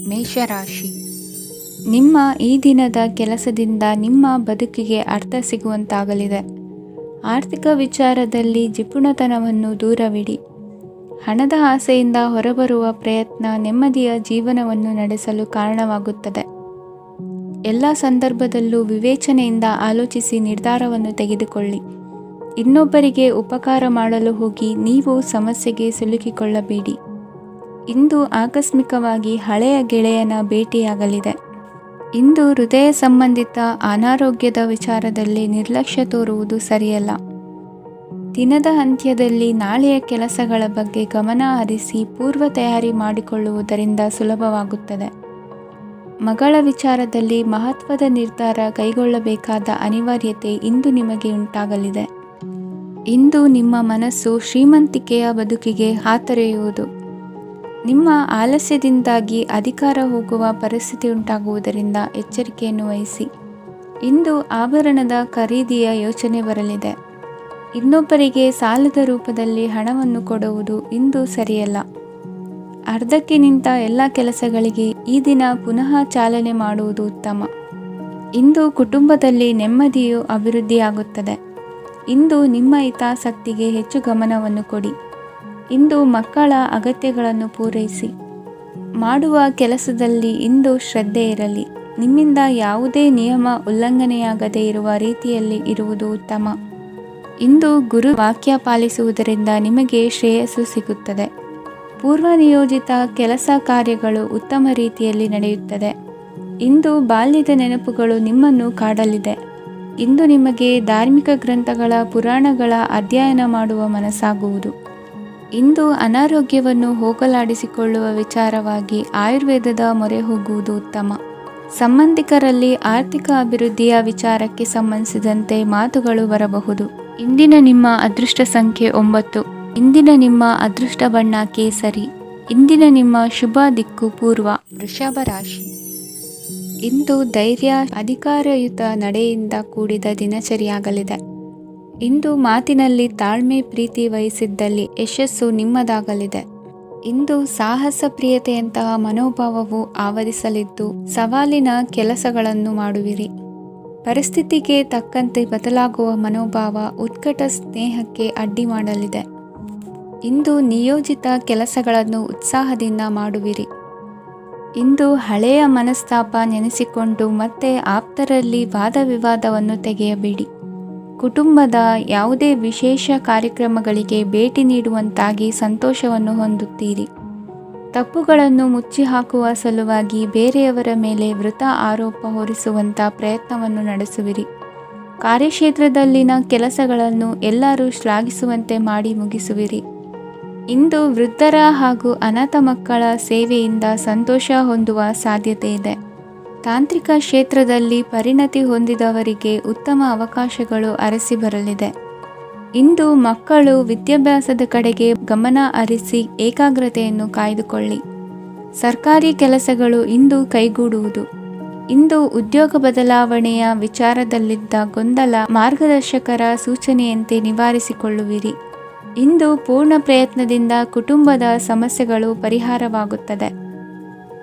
ಮೇಷರಾಶಿ. ನಿಮ್ಮ ಈ ದಿನದ ಕೆಲಸದಿಂದ ನಿಮ್ಮ ಬದುಕಿಗೆ ಅರ್ಥ ಸಿಗುವಂತಾಗಲಿದೆ. ಆರ್ಥಿಕ ವಿಚಾರದಲ್ಲಿ ಜಿಪುಣತನವನ್ನು ದೂರವಿಡಿ. ಹಣದ ಆಸೆಯಿಂದ ಹೊರಬರುವ ಪ್ರಯತ್ನ ನೆಮ್ಮದಿಯ ಜೀವನವನ್ನು ನಡೆಸಲು ಕಾರಣವಾಗುತ್ತದೆ. ಎಲ್ಲ ಸಂದರ್ಭದಲ್ಲೂ ವಿವೇಚನೆಯಿಂದ ಆಲೋಚಿಸಿ ನಿರ್ಧಾರವನ್ನು ತೆಗೆದುಕೊಳ್ಳಿ. ಇನ್ನೊಬ್ಬರಿಗೆ ಉಪಕಾರ ಮಾಡಲು ಹೋಗಿ ನೀವು ಸಮಸ್ಯೆಗೆ ಸಿಲುಕಿಕೊಳ್ಳಬೇಡಿ. ಇಂದು ಆಕಸ್ಮಿಕವಾಗಿ ಹಳೆಯ ಗೆಳೆಯನ ಭೇಟಿಯಾಗಲಿದೆ. ಇಂದು ಹೃದಯ ಸಂಬಂಧಿತ ಅನಾರೋಗ್ಯದ ವಿಚಾರದಲ್ಲಿ ನಿರ್ಲಕ್ಷ್ಯ ತೋರುವುದು ಸರಿಯಲ್ಲ. ದಿನದ ಅಂತ್ಯದಲ್ಲಿ ನಾಳೆಯ ಕೆಲಸಗಳ ಬಗ್ಗೆ ಗಮನ ಹರಿಸಿ ಪೂರ್ವ ತಯಾರಿ ಮಾಡಿಕೊಳ್ಳುವುದರಿಂದ ಸುಲಭವಾಗುತ್ತದೆ. ಮಗಳ ವಿಚಾರದಲ್ಲಿ ಮಹತ್ವದ ನಿರ್ಧಾರ ಕೈಗೊಳ್ಳಬೇಕಾದ ಅನಿವಾರ್ಯತೆ ಇಂದು ನಿಮಗೆ ಉಂಟಾಗಲಿದೆ. ಇಂದು ನಿಮ್ಮ ಮನಸ್ಸು ಶ್ರೀಮಂತಿಕೆಯ ಬದುಕಿಗೆ ಹಾತೊರೆಯುವುದು. ನಿಮ್ಮ ಆಲಸ್ಯದಿಂದಾಗಿ ಅಧಿಕಾರ ಹೋಗುವ ಪರಿಸ್ಥಿತಿ ಉಂಟಾಗುವುದರಿಂದ ಎಚ್ಚರಿಕೆಯನ್ನು ವಹಿಸಿ. ಇಂದು ಆಭರಣದ ಖರೀದಿಯ ಯೋಚನೆ ಬರಲಿದೆ. ಇನ್ನೊಬ್ಬರಿಗೆ ಸಾಲದ ರೂಪದಲ್ಲಿ ಹಣವನ್ನು ಕೊಡುವುದು ಇಂದು ಸರಿಯಲ್ಲ. ಅರ್ಧಕ್ಕೆ ನಿಂತ ಎಲ್ಲ ಕೆಲಸಗಳಿಗೆ ಈ ದಿನ ಪುನಃ ಚಾಲನೆ ಮಾಡುವುದು ಉತ್ತಮ. ಇಂದು ಕುಟುಂಬದಲ್ಲಿ ನೆಮ್ಮದಿಯು ಅಭಿವೃದ್ಧಿಯಾಗುತ್ತದೆ. ಇಂದು ನಿಮ್ಮ ಹಿತಾಸಕ್ತಿಗೆ ಹೆಚ್ಚು ಗಮನವನ್ನು ಕೊಡಿ. ಇಂದು ಮಕ್ಕಳ ಅಗತ್ಯಗಳನ್ನು ಪೂರೈಸಿ. ಮಾಡುವ ಕೆಲಸದಲ್ಲಿ ಇಂದು ಶ್ರದ್ಧೆ ಇರಲಿ. ನಿಮ್ಮಿಂದ ಯಾವುದೇ ನಿಯಮ ಉಲ್ಲಂಘನೆಯಾಗದೇ ಇರುವ ರೀತಿಯಲ್ಲಿ ಇರುವುದು ಉತ್ತಮ. ಇಂದು ಗುರು ವಾಕ್ಯ ಪಾಲಿಸುವುದರಿಂದ ನಿಮಗೆ ಶ್ರೇಯಸ್ಸು ಸಿಗುತ್ತದೆ. ಪೂರ್ವ ನಿಯೋಜಿತ ಕೆಲಸ ಕಾರ್ಯಗಳು ಉತ್ತಮ ರೀತಿಯಲ್ಲಿ ನಡೆಯುತ್ತದೆ. ಇಂದು ಬಾಲ್ಯದ ನೆನಪುಗಳು ನಿಮ್ಮನ್ನು ಕಾಡಲಿದೆ. ಇಂದು ನಿಮಗೆ ಧಾರ್ಮಿಕ ಗ್ರಂಥಗಳ ಪುರಾಣಗಳ ಅಧ್ಯಯನ ಮಾಡುವ ಮನಸ್ಸಾಗುವುದು. ಇಂದು ಅನಾರೋಗ್ಯವನ್ನು ಹೋಗಲಾಡಿಸಿಕೊಳ್ಳುವ ವಿಚಾರವಾಗಿ ಆಯುರ್ವೇದದ ಮೊರೆ ಹೋಗುವುದು ಉತ್ತಮ. ಸಂಬಂಧಿಕರಲ್ಲಿ ಆರ್ಥಿಕ ಅಭಿವೃದ್ಧಿಯ ವಿಚಾರಕ್ಕೆ ಸಂಬಂಧಿಸಿದಂತೆ ಮಾತುಗಳು ಬರಬಹುದು. ಇಂದಿನ ನಿಮ್ಮ ಅದೃಷ್ಟ ಸಂಖ್ಯೆ 9. ಇಂದಿನ ನಿಮ್ಮ ಅದೃಷ್ಟ ಬಣ್ಣ ಕೇಸರಿ. ಇಂದಿನ ನಿಮ್ಮ ಶುಭ ದಿಕ್ಕು ಪೂರ್ವ. ವೃಷಭ ರಾಶಿ. ಇಂದು ಧೈರ್ಯ, ಅಧಿಕಾರಯುತ ನಡೆಯಿಂದ ಕೂಡಿದ ದಿನಚರಿಯಾಗಲಿದೆ. ಇಂದು ಮಾತಿನಲ್ಲಿ ತಾಳ್ಮೆ, ಪ್ರೀತಿ ವಹಿಸಿದ್ದಲ್ಲಿ ಯಶಸ್ಸು ನಿಮ್ಮದಾಗಲಿದೆ. ಇಂದು ಸಾಹಸ ಪ್ರಿಯತೆಯಂತಹ ಮನೋಭಾವವು ಆವರಿಸಲಿದ್ದು ಸವಾಲಿನ ಕೆಲಸಗಳನ್ನು ಮಾಡುವಿರಿ. ಪರಿಸ್ಥಿತಿಗೆ ತಕ್ಕಂತೆ ಬದಲಾಗುವ ಮನೋಭಾವ ಉತ್ಕಟ ಸ್ನೇಹಕ್ಕೆ ಅಡ್ಡಿ ಮಾಡಲಿದೆ. ಇಂದು ನಿಯೋಜಿತ ಕೆಲಸಗಳನ್ನು ಉತ್ಸಾಹದಿಂದ ಮಾಡುವಿರಿ. ಇಂದು ಹಳೆಯ ಮನಸ್ತಾಪ ನೆನೆಸಿಕೊಂಡು ಮತ್ತೆ ಆಪ್ತರಲ್ಲಿ ವಾದ ವಿವಾದವನ್ನು ತೆಗೆಯಬೇಡಿ. ಕುಟುಂಬದ ಯಾವುದೇ ವಿಶೇಷ ಕಾರ್ಯಕ್ರಮಗಳಿಗೆ ಭೇಟಿ ನೀಡುವಂತಾಗಿ ಸಂತೋಷವನ್ನು ಹೊಂದುತ್ತೀರಿ. ತಪ್ಪುಗಳನ್ನು ಮುಚ್ಚಿಹಾಕುವ ಸಲುವಾಗಿ ಬೇರೆಯವರ ಮೇಲೆ ವೃಥ ಆರೋಪ ಹೊರಿಸುವಂಥ ಪ್ರಯತ್ನವನ್ನು ನಡೆಸುವಿರಿ. ಕಾರ್ಯಕ್ಷೇತ್ರದಲ್ಲಿನ ಕೆಲಸಗಳನ್ನು ಎಲ್ಲರೂ ಶ್ಲಾಘಿಸುವಂತೆ ಮಾಡಿ ಮುಗಿಸುವಿರಿ. ಇಂದು ವೃದ್ಧರ ಹಾಗೂ ಅನಾಥ ಮಕ್ಕಳ ಸೇವೆಯಿಂದ ಸಂತೋಷ ಹೊಂದುವ ಸಾಧ್ಯತೆ ಇದೆ. ತಾಂತ್ರಿಕ ಕ್ಷೇತ್ರದಲ್ಲಿ ಪರಿಣತಿ ಹೊಂದಿದವರಿಗೆ ಉತ್ತಮ ಅವಕಾಶಗಳು ಅರಸಿ ಬರಲಿದೆ. ಇಂದು ಮಕ್ಕಳು ವಿದ್ಯಾಭ್ಯಾಸದ ಕಡೆಗೆ ಗಮನ ಹರಿಸಿ ಏಕಾಗ್ರತೆಯನ್ನು ಕಾಯ್ದುಕೊಳ್ಳಿ. ಸರ್ಕಾರಿ ಕೆಲಸಗಳು ಇಂದು ಕೈಗೂಡುವುದು. ಇಂದು ಉದ್ಯೋಗ ಬದಲಾವಣೆಯ ವಿಚಾರದಲ್ಲಿದ್ದ ಗೊಂದಲ ಮಾರ್ಗದರ್ಶಕರ ಸೂಚನೆಯಂತೆ ನಿವಾರಿಸಿಕೊಳ್ಳುವಿರಿ. ಇಂದು ಪೂರ್ಣ ಪ್ರಯತ್ನದಿಂದ ಕುಟುಂಬದ ಸಮಸ್ಯೆಗಳು ಪರಿಹಾರವಾಗುತ್ತದೆ.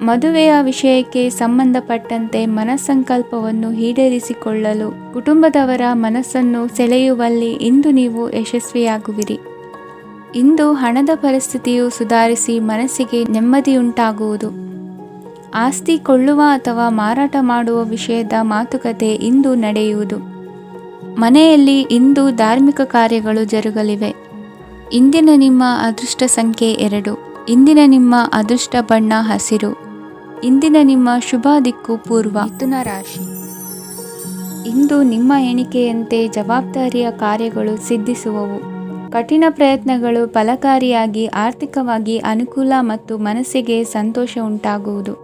ಮದುವೆಯ ವಿಷಯಕ್ಕೆ ಸಂಬಂಧಪಟ್ಟಂತೆ ಮನಸ್ಸಂಕಲ್ಪವನ್ನು ಈಡೇರಿಸಿಕೊಳ್ಳಲು ಕುಟುಂಬದವರ ಮನಸ್ಸನ್ನು ಸೆಳೆಯುವಲ್ಲಿ ಇಂದು ನೀವು ಯಶಸ್ವಿಯಾಗುವಿರಿ. ಇಂದು ಹಣದ ಪರಿಸ್ಥಿತಿಯು ಸುಧಾರಿಸಿ ಮನಸ್ಸಿಗೆ ನೆಮ್ಮದಿಯುಂಟಾಗುವುದು. ಆಸ್ತಿ ಕೊಳ್ಳುವ ಅಥವಾ ಮಾರಾಟ ಮಾಡುವ ವಿಷಯದ ಮಾತುಕತೆ ಇಂದು ನಡೆಯುವುದು. ಮನೆಯಲ್ಲಿ ಇಂದು ಧಾರ್ಮಿಕ ಕಾರ್ಯಗಳು ಜರುಗಲಿವೆ. ಇಂದಿನ ನಿಮ್ಮ ಅದೃಷ್ಟ ಸಂಖ್ಯೆ 2. ಇಂದಿನ ನಿಮ್ಮ ಅದೃಷ್ಟ ಬಣ್ಣ ಹಸಿರು. ಇಂದಿನ ನಿಮ್ಮ ಶುಭ ದಿಕ್ಕು ಪೂರ್ವ. ಮಿಥುನ ರಾಶಿ. ಇಂದು ನಿಮ್ಮ ಎಣಿಕೆಯಂತೆ ಜವಾಬ್ದಾರಿಯ ಕಾರ್ಯಗಳು ಸಿದ್ಧಿಸುವವು. ಕಠಿಣ ಪ್ರಯತ್ನಗಳು ಫಲಕಾರಿಯಾಗಿ ಆರ್ಥಿಕವಾಗಿ ಅನುಕೂಲ ಮತ್ತು ಮನಸ್ಸಿಗೆ ಸಂತೋಷ ಉಂಟಾಗುವುದು.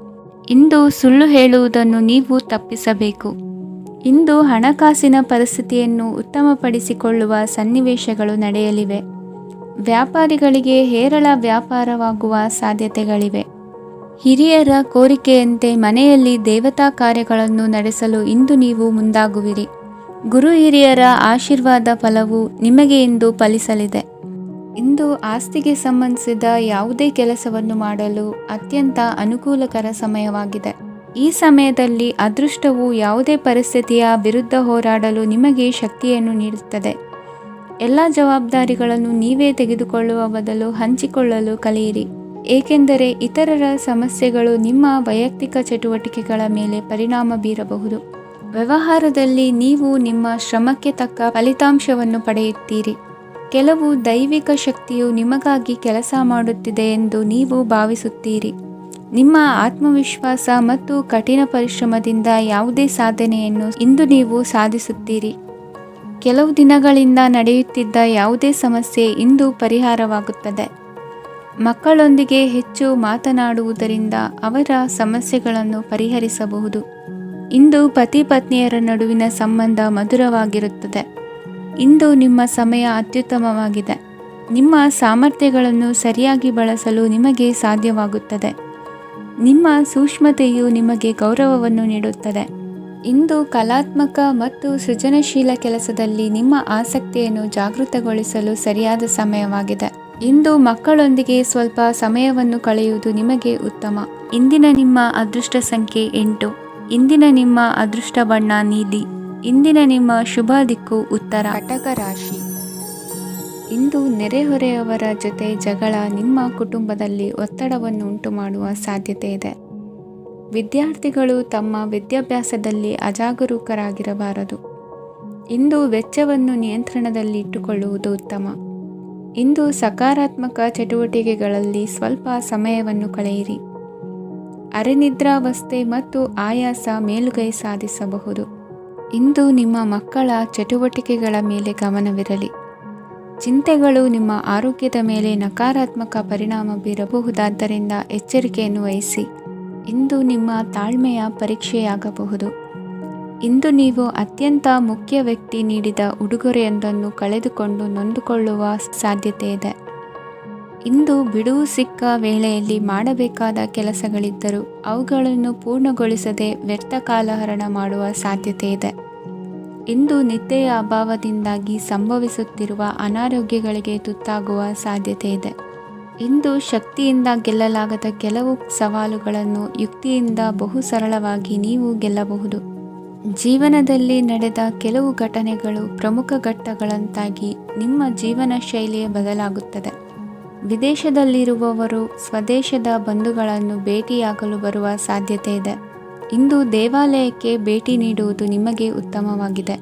ಇಂದು ಸುಳ್ಳು ಹೇಳುವುದನ್ನು ನೀವು ತಪ್ಪಿಸಬೇಕು. ಇಂದು ಹಣಕಾಸಿನ ಪರಿಸ್ಥಿತಿಯನ್ನು ಉತ್ತಮಪಡಿಸಿಕೊಳ್ಳುವ ಸನ್ನಿವೇಶಗಳು ನಡೆಯಲಿವೆ. ವ್ಯಾಪಾರಿಗಳಿಗೆ ಹೇರಳ ವ್ಯಾಪಾರವಾಗುವ ಸಾಧ್ಯತೆಗಳಿವೆ. ಹಿರಿಯರ ಕೋರಿಕೆಯಂತೆ ಮನೆಯಲ್ಲಿ ದೇವತಾ ಕಾರ್ಯಗಳನ್ನು ನಡೆಸಲು ಇಂದು ನೀವು ಮುಂದಾಗುವಿರಿ. ಗುರು ಹಿರಿಯರ ಆಶೀರ್ವಾದ ಫಲವು ನಿಮಗೆ ಇಂದು ಫಲಿಸಲಿದೆ. ಇಂದು ಆಸ್ತಿಗೆ ಸಂಬಂಧಿಸಿದ ಯಾವುದೇ ಕೆಲಸವನ್ನು ಮಾಡಲು ಅತ್ಯಂತ ಅನುಕೂಲಕರ ಸಮಯವಾಗಿದೆ. ಈ ಸಮಯದಲ್ಲಿ ಅದೃಷ್ಟವು ಯಾವುದೇ ಪರಿಸ್ಥಿತಿಯ ವಿರುದ್ಧ ಹೋರಾಡಲು ನಿಮಗೆ ಶಕ್ತಿಯನ್ನು ನೀಡುತ್ತದೆ. ಎಲ್ಲ ಜವಾಬ್ದಾರಿಗಳನ್ನು ನೀವೇ ತೆಗೆದುಕೊಳ್ಳುವ ಬದಲು ಹಂಚಿಕೊಳ್ಳಲು ಕಲಿಯಿರಿ, ಏಕೆಂದರೆ ಇತರರ ಸಮಸ್ಯೆಗಳು ನಿಮ್ಮ ವೈಯಕ್ತಿಕ ಚಟುವಟಿಕೆಗಳ ಮೇಲೆ ಪರಿಣಾಮ ಬೀರಬಹುದು. ವ್ಯವಹಾರದಲ್ಲಿ ನೀವು ನಿಮ್ಮ ಶ್ರಮಕ್ಕೆ ತಕ್ಕ ಫಲಿತಾಂಶವನ್ನು ಪಡೆಯುತ್ತೀರಿ. ಕೆಲವು ದೈವಿಕ ಶಕ್ತಿಯು ನಿಮಗಾಗಿ ಕೆಲಸ ಮಾಡುತ್ತಿದೆ ಎಂದು ನೀವು ಭಾವಿಸುತ್ತೀರಿ. ನಿಮ್ಮ ಆತ್ಮವಿಶ್ವಾಸ ಮತ್ತು ಕಠಿಣ ಪರಿಶ್ರಮದಿಂದ ಯಾವುದೇ ಸಾಧನೆಯನ್ನು ಇಂದು ನೀವು ಸಾಧಿಸುತ್ತೀರಿ. ಕೆಲವು ದಿನಗಳಿಂದ ನಡೆಯುತ್ತಿದ್ದ ಯಾವುದೇ ಸಮಸ್ಯೆ ಇಂದು ಪರಿಹಾರವಾಗುತ್ತದೆ. ಮಕ್ಕಳೊಂದಿಗೆ ಹೆಚ್ಚು ಮಾತನಾಡುವುದರಿಂದ ಅವರ ಸಮಸ್ಯೆಗಳನ್ನು ಪರಿಹರಿಸಬಹುದು. ಇಂದು ಪತಿ ಪತ್ನಿಯರ ನಡುವಿನ ಸಂಬಂಧ ಮಧುರವಾಗಿರುತ್ತದೆ. ಇಂದು ನಿಮ್ಮ ಸಮಯ ಅತ್ಯುತ್ತಮವಾಗಿದೆ. ನಿಮ್ಮ ಸಾಮರ್ಥ್ಯಗಳನ್ನು ಸರಿಯಾಗಿ ಬಳಸಲು ನಿಮಗೆ ಸಾಧ್ಯವಾಗುತ್ತದೆ. ನಿಮ್ಮ ಸೂಕ್ಷ್ಮತೆಯು ನಿಮಗೆ ಗೌರವವನ್ನು ನೀಡುತ್ತದೆ. ಇಂದು ಕಲಾತ್ಮಕ ಮತ್ತು ಸೃಜನಶೀಲ ಕೆಲಸದಲ್ಲಿ ನಿಮ್ಮ ಆಸಕ್ತಿಯನ್ನು ಜಾಗೃತಗೊಳಿಸಲು ಸರಿಯಾದ ಸಮಯವಾಗಿದೆ. ಇಂದು ಮಕ್ಕಳೊಂದಿಗೆ ಸ್ವಲ್ಪ ಸಮಯವನ್ನು ಕಳೆಯುವುದು ನಿಮಗೆ ಉತ್ತಮ. ಇಂದಿನ ನಿಮ್ಮ ಅದೃಷ್ಟ ಸಂಖ್ಯೆ 8. ಇಂದಿನ ನಿಮ್ಮ ಅದೃಷ್ಟ ಬಣ್ಣ ನೀಲಿ. ಇಂದಿನ ನಿಮ್ಮ ಶುಭ ದಿಕ್ಕು ಉತ್ತರ. ಕಟಕ ರಾಶಿ. ಇಂದು ನೆರೆಹೊರೆಯವರ ಜೊತೆ ಜಗಳ ನಿಮ್ಮ ಕುಟುಂಬದಲ್ಲಿ ಒತ್ತಡವನ್ನು ಉಂಟು ಮಾಡುವ ಸಾಧ್ಯತೆ ಇದೆ. ವಿದ್ಯಾರ್ಥಿಗಳು ತಮ್ಮ ವಿದ್ಯಾಭ್ಯಾಸದಲ್ಲಿ ಅಜಾಗರೂಕರಾಗಿರಬಾರದು. ಇಂದು ವೆಚ್ಚವನ್ನು ನಿಯಂತ್ರಣದಲ್ಲಿ ಇಟ್ಟುಕೊಳ್ಳುವುದು ಉತ್ತಮ. ಇಂದು ಸಕಾರಾತ್ಮಕ ಚಟುವಟಿಕೆಗಳಲ್ಲಿ ಸ್ವಲ್ಪ ಸಮಯವನ್ನು ಕಳೆಯಿರಿ. ಅರೆನಿದ್ರಾವಸ್ಥೆ ಮತ್ತು ಆಯಾಸ ಮೇಲುಗೈ ಸಾಧಿಸಬಹುದು. ಇಂದು ನಿಮ್ಮ ಮಕ್ಕಳ ಚಟುವಟಿಕೆಗಳ ಮೇಲೆ ಗಮನವಿರಲಿ. ಚಿಂತೆಗಳು ನಿಮ್ಮ ಆರೋಗ್ಯದ ಮೇಲೆ ನಕಾರಾತ್ಮಕ ಪರಿಣಾಮ ಬೀರಬಹುದಾದ್ದರಿಂದ ಎಚ್ಚರಿಕೆಯನ್ನು ವಹಿಸಿ. ಇಂದು ನಿಮ್ಮ ತಾಳ್ಮೆಯ ಪರೀಕ್ಷೆಯಾಗಬಹುದು. ಇಂದು ನೀವು ಅತ್ಯಂತ ಮುಖ್ಯ ವ್ಯಕ್ತಿ ನೀಡಿದ ಉಡುಗೊರೆಯೊಂದನ್ನು ಕಳೆದುಕೊಂಡು ನೊಂದುಕೊಳ್ಳುವ ಸಾಧ್ಯತೆ ಇದೆ. ಇಂದು ಬಿಡುವು ಸಿಕ್ಕ ವೇಳೆಯಲ್ಲಿ ಮಾಡಬೇಕಾದ ಕೆಲಸಗಳಿದ್ದರೂ ಅವುಗಳನ್ನು ಪೂರ್ಣಗೊಳಿಸದೆ ವ್ಯರ್ಥ ಕಾಲಹರಣ ಮಾಡುವ ಸಾಧ್ಯತೆ ಇದೆ. ಇಂದು ನಿದ್ದೆಯ ಅಭಾವದಿಂದಾಗಿ ಸಂಭವಿಸುತ್ತಿರುವ ಅನಾರೋಗ್ಯಗಳಿಗೆ ತುತ್ತಾಗುವ ಸಾಧ್ಯತೆ ಇದೆ. ಇಂದು ಶಕ್ತಿಯಿಂದ ಗೆಲ್ಲಲಾಗದ ಕೆಲವು ಸವಾಲುಗಳನ್ನು ಯುಕ್ತಿಯಿಂದ ಬಹು ಸರಳವಾಗಿ ನೀವು ಗೆಲ್ಲಬಹುದು. ಜೀವನದಲ್ಲಿ ನಡೆದ ಕೆಲವು ಘಟನೆಗಳು ಪ್ರಮುಖ ಘಟ್ಟಗಳಂತಾಗಿ ನಿಮ್ಮ ಜೀವನ ಶೈಲಿಯೇ ಬದಲಾಗುತ್ತದೆ. ವಿದೇಶದಲ್ಲಿರುವವರು ಸ್ವದೇಶದ ಬಂಧುಗಳನ್ನು ಭೇಟಿಯಾಗಲು ಬರುವ ಸಾಧ್ಯತೆ ಇದೆ. ಇಂದು ದೇವಾಲಯಕ್ಕೆ ಭೇಟಿ ನೀಡುವುದು ನಿಮಗೆ ಉತ್ತಮವಾಗಿದೆ.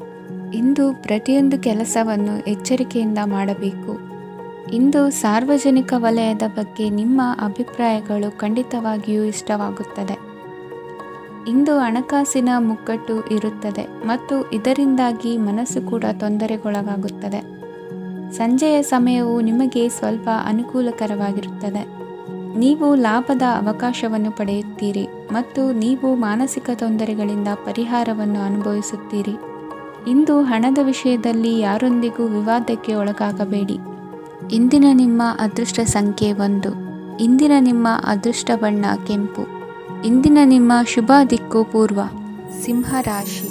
ಇಂದು ಪ್ರತಿಯೊಂದು ಕೆಲಸವನ್ನು ಎಚ್ಚರಿಕೆಯಿಂದ ಮಾಡಬೇಕು. ಇಂದು ಸಾರ್ವಜನಿಕ ವಲಯದ ಬಗ್ಗೆ ನಿಮ್ಮ ಅಭಿಪ್ರಾಯಗಳು ಖಂಡಿತವಾಗಿಯೂ ಇಷ್ಟವಾಗುತ್ತದೆ. ಇಂದು ಹಣಕಾಸಿನ ಮುಗ್ಗಟ್ಟು ಇರುತ್ತದೆ ಮತ್ತು ಇದರಿಂದಾಗಿ ಮನಸ್ಸು ಕೂಡ ತೊಂದರೆಗೊಳಗಾಗುತ್ತದೆ. ಸಂಜೆಯ ಸಮಯವು ನಿಮಗೆ ಸ್ವಲ್ಪ ಅನುಕೂಲಕರವಾಗಿರುತ್ತದೆ. ನೀವು ಲಾಭದ ಅವಕಾಶವನ್ನು ಪಡೆಯುತ್ತೀರಿ ಮತ್ತು ನೀವು ಮಾನಸಿಕ ತೊಂದರೆಗಳಿಂದ ಪರಿಹಾರವನ್ನು ಅನುಭವಿಸುತ್ತೀರಿ. ಇಂದು ಹಣದ ವಿಷಯದಲ್ಲಿ ಯಾರೊಂದಿಗೂ ವಿವಾದಕ್ಕೆ ಒಳಗಾಗಬೇಡಿ. ಇಂದಿನ ನಿಮ್ಮ ಅದೃಷ್ಟ ಸಂಖ್ಯೆ 1. ಇಂದಿನ ನಿಮ್ಮ ಅದೃಷ್ಟ ಬಣ್ಣ ಕೆಂಪು. ಇಂದಿನ ನಿಮ್ಮ ಶುಭ ದಿಕ್ಕು ಪೂರ್ವ. ಸಿಂಹ ರಾಶಿ.